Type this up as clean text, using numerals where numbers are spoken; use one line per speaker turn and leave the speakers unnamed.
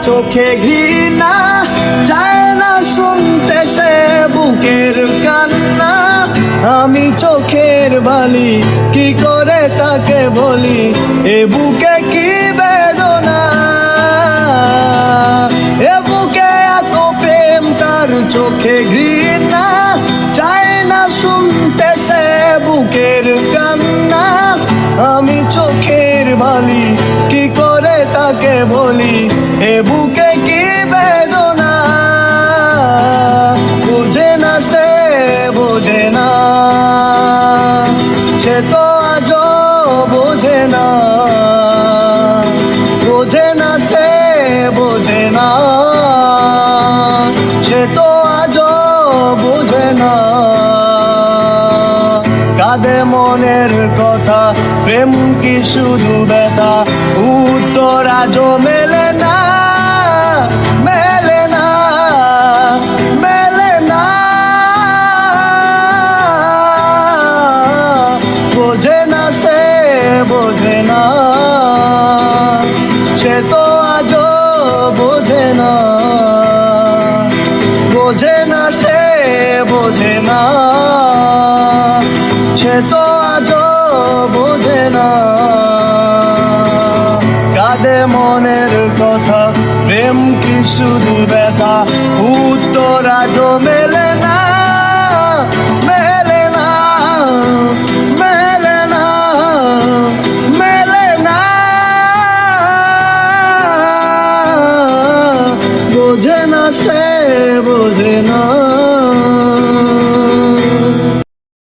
চোখে ঘৃণা, চায় না শুনতে সে বুকের কান্না। আমি চোখের বালি, কি করে তাকে বলি, এ বুকে কি বেদনা। এ বুকে এত প্রেম, তার চোখে ঘৃণা, চায় না শুনতে সে বুকের কান্না। আমি চোখের বালি, কি করে তাকে বলি, এ বুকে কি বেদনা। বোঝে না সে, বোঝে না, সে তো আজও বোঝে না। বোঝে না সে, বোঝে না, সে তো আজও বোঝে না। কাঁদে মনের কথা, প্রেম কি শুধু ব্যথা, উত্তর আজও মেলে না, মেলে না, মেলে না। বোঝে না সে, বোঝে না, সে তো আজও বোঝে না। বোঝে না সে, বোঝে না, সে তো আজও বোঝে না। কাঁদে মনের কথা, প্রেম কি শুধু